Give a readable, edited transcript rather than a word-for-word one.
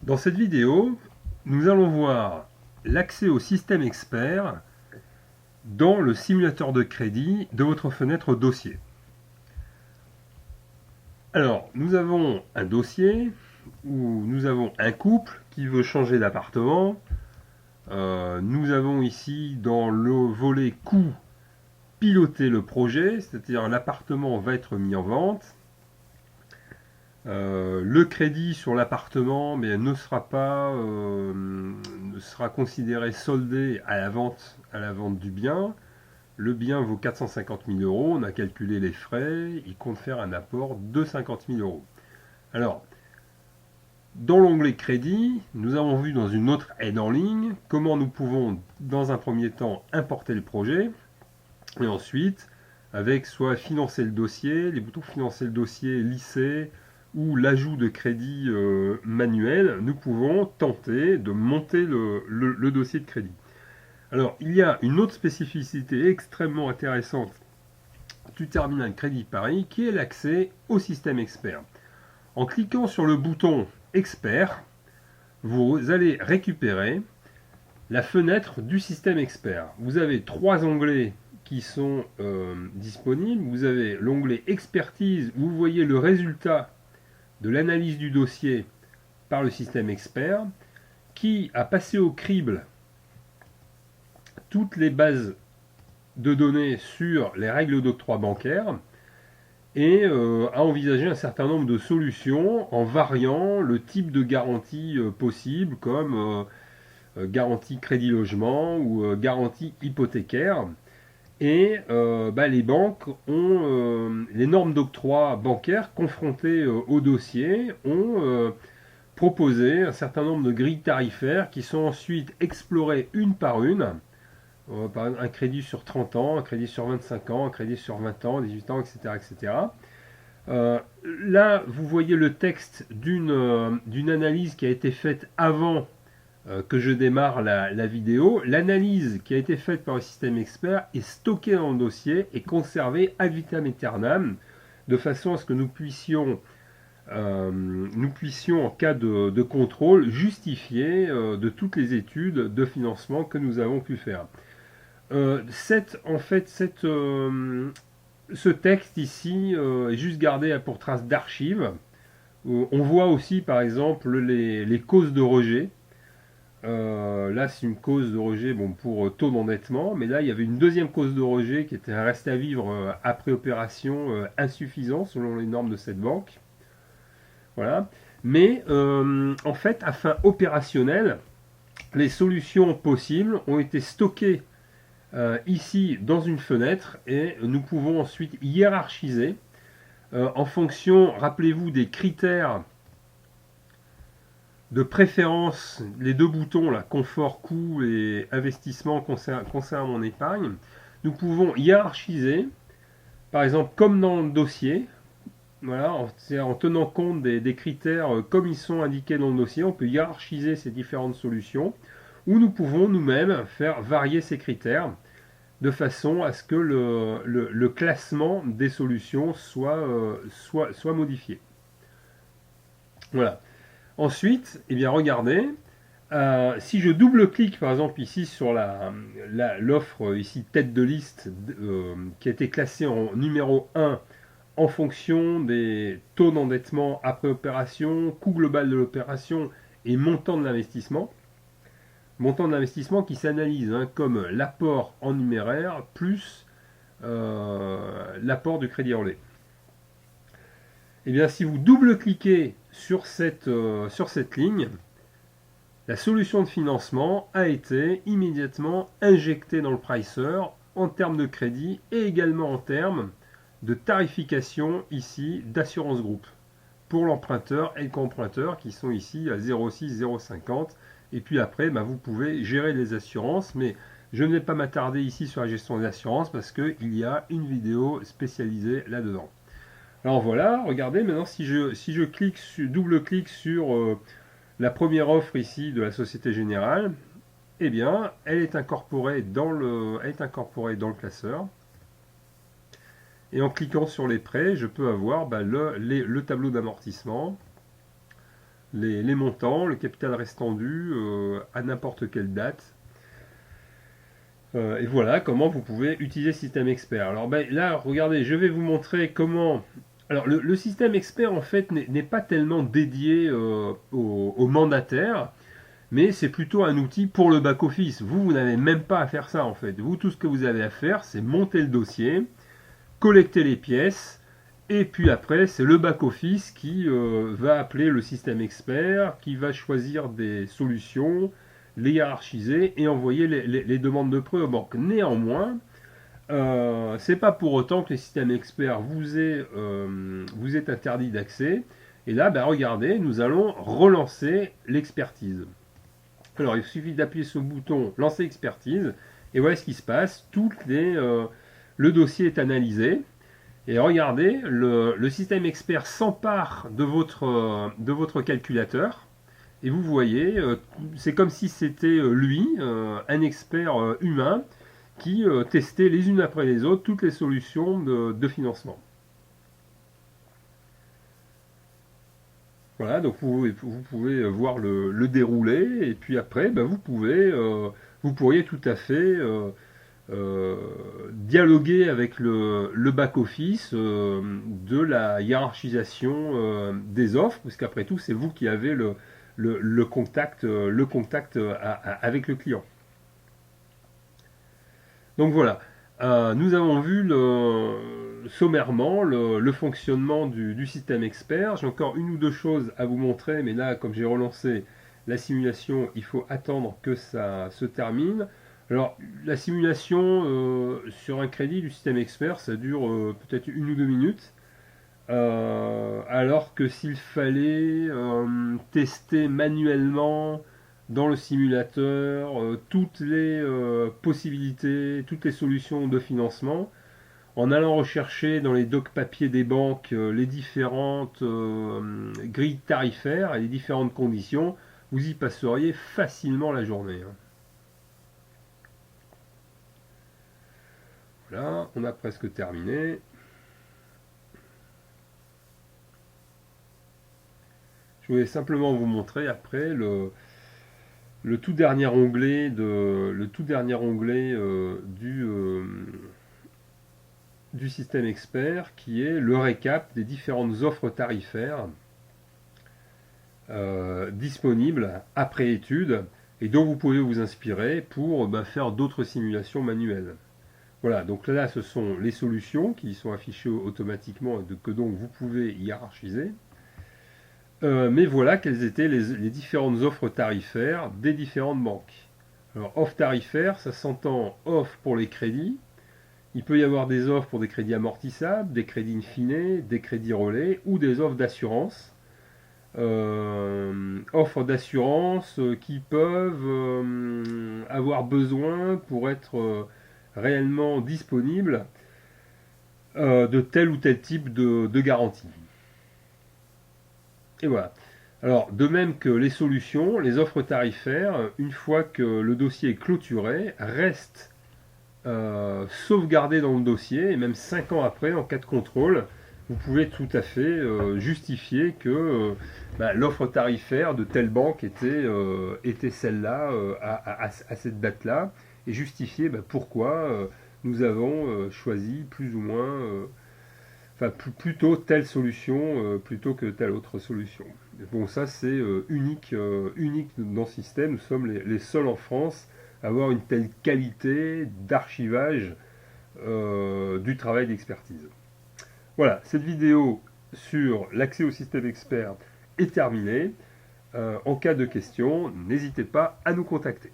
Dans cette vidéo, nous allons voir l'accès au système expert dans le simulateur de crédit de votre fenêtre dossier. Alors, nous avons un dossier où nous avons un couple qui veut changer d'appartement. Nous avons ici dans le volet coût piloter le projet, c'est-à-dire l'appartement va être mis en vente. Le crédit sur l'appartement ne sera considéré soldé à la vente du bien. Le bien vaut 450 000 euros, on a calculé les frais, il compte faire un apport de 50 000 euros. Alors, dans l'onglet crédit, nous avons vu dans une autre aide en ligne comment nous pouvons, dans un premier temps, importer le projet, et ensuite, avec soit financer le dossier, les boutons financer le dossier, lisser, ou l'ajout de crédit manuel, nous pouvons tenter de monter le dossier de crédit. Alors, il y a une autre spécificité extrêmement intéressante du terminal Crédit Paris, qui est l'accès au système expert. En cliquant sur le bouton Expert, vous allez récupérer la fenêtre du système expert. Vous avez trois onglets qui sont disponibles. Vous avez l'onglet Expertise, où vous voyez le résultat de l'analyse du dossier par le système expert, qui a passé au crible toutes les bases de données sur les règles d'octroi bancaire et a envisagé un certain nombre de solutions en variant le type de garantie possible, comme garantie crédit logement ou garantie hypothécaire. Et les banques ont les normes d'octroi bancaire confrontées au dossier ont proposé un certain nombre de grilles tarifaires qui sont ensuite explorées une par une. Par exemple, un crédit sur 30 ans, un crédit sur 25 ans, un crédit sur 20 ans, 18 ans, etc. etc. Là, vous voyez le texte d'une analyse qui a été faite avant que je démarre la vidéo. L'analyse qui a été faite par le système expert est stockée dans le dossier et conservée ad vitam aeternam, de façon à ce que nous puissions en cas de contrôle, justifier de toutes les études de financement que nous avons pu faire. Ce texte ici est juste gardé pour trace d'archives. On voit aussi par exemple les causes de rejet. Là c'est une cause de rejet pour taux d'endettement, mais là il y avait une deuxième cause de rejet qui était un reste à vivre après opération insuffisant selon les normes de cette banque. Voilà. Mais en fait, à fin opérationnelle, les solutions possibles ont été stockées ici dans une fenêtre et nous pouvons ensuite hiérarchiser en fonction, rappelez-vous, des critères de préférence, les deux boutons là, confort, coût et investissement concernant mon épargne. Nous pouvons hiérarchiser, par exemple comme dans le dossier, voilà, en tenant compte des critères comme ils sont indiqués dans le dossier, on peut hiérarchiser ces différentes solutions, ou nous pouvons nous-mêmes faire varier ces critères de façon à ce que le classement des solutions soit modifié. Voilà. Ensuite, eh bien, regardez, si je double-clique par exemple ici sur l'offre ici tête de liste qui a été classée en numéro 1 en fonction des taux d'endettement après opération, coût global de l'opération et montant de l'investissement. Montant d'investissement qui s'analyse comme l'apport en numéraire plus l'apport du crédit en lait. Et bien si vous double-cliquez sur cette ligne, la solution de financement a été immédiatement injectée dans le pricer en termes de crédit et également en termes de tarification ici d'assurance groupe pour l'emprunteur et le co-emprunteur qui sont ici à 0,6, 0,50. Et puis après, vous pouvez gérer les assurances, mais je ne vais pas m'attarder ici sur la gestion des assurances parce qu'il y a une vidéo spécialisée là-dedans. Alors voilà, regardez, maintenant si je double-clique sur la première offre ici de la Société Générale, eh bien, elle est incorporée dans le classeur. Et en cliquant sur les prêts, je peux avoir le tableau d'amortissement, les montants, le capital restant dû à n'importe quelle date. Et voilà comment vous pouvez utiliser Système Expert. Alors ben, là, regardez, je vais vous montrer comment... Alors le système expert en fait n'est pas tellement dédié aux mandataires, mais c'est plutôt un outil pour le back-office. Vous n'avez même pas à faire ça en fait. Vous, tout ce que vous avez à faire, c'est monter le dossier, collecter les pièces, et puis après, c'est le back-office qui va appeler le système expert, qui va choisir des solutions, les hiérarchiser et envoyer les demandes de prêt aux banques. Néanmoins, c'est pas pour autant que le système expert vous est interdit d'accès. Et là, ben, regardez, nous allons relancer l'expertise. Alors, il suffit d'appuyer sur le bouton Lancer expertise, et voilà ce qui se passe. Le dossier est analysé. Et regardez, le système expert s'empare de votre calculateur. Et vous voyez, c'est comme si c'était lui, un expert humain, qui testait les unes après les autres toutes les solutions de financement. Voilà, donc vous pouvez voir le déroulé, et puis après, ben, vous pourriez tout à fait dialoguer avec le back-office de la hiérarchisation des offres, parce qu'après tout, c'est vous qui avez le contact, avec le client. Donc voilà, nous avons vu sommairement le fonctionnement du système expert. J'ai encore une ou deux choses à vous montrer, mais là, comme j'ai relancé la simulation, il faut attendre que ça se termine. Alors, la simulation sur un crédit du système expert, ça dure peut-être une ou deux minutes. Alors que s'il fallait tester manuellement dans le simulateur toutes les possibilités, toutes les solutions de financement, en allant rechercher dans les docs papier des banques les différentes grilles tarifaires et les différentes conditions, vous y passeriez facilement la journée. Voilà, on a presque terminé. Je voulais simplement vous montrer après le tout dernier onglet du système expert, qui est le récap des différentes offres tarifaires disponibles après étude et dont vous pouvez vous inspirer pour faire d'autres simulations manuelles. Voilà, donc là ce sont les solutions qui sont affichées automatiquement et que donc vous pouvez hiérarchiser. Mais voilà quelles étaient les différentes offres tarifaires des différentes banques. Alors, offre tarifaire, ça s'entend offre pour les crédits. Il peut y avoir des offres pour des crédits amortissables, des crédits in fine, des crédits relais ou des offres d'assurance. Offres d'assurance qui peuvent avoir besoin pour être réellement disponibles de tel ou tel type de garantie. Et voilà. Alors, de même que les solutions, les offres tarifaires, une fois que le dossier est clôturé, restent sauvegardées dans le dossier, et même 5 ans après, en cas de contrôle, vous pouvez tout à fait justifier que l'offre tarifaire de telle banque était celle-là à cette date-là, et justifier pourquoi nous avons choisi plus ou moins plutôt telle solution plutôt que telle autre solution. Bon, ça c'est unique dans ce système. Nous sommes les seuls en France à avoir une telle qualité d'archivage du travail d'expertise. Voilà, cette vidéo sur l'accès au système expert est terminée. En cas de questions, n'hésitez pas à nous contacter.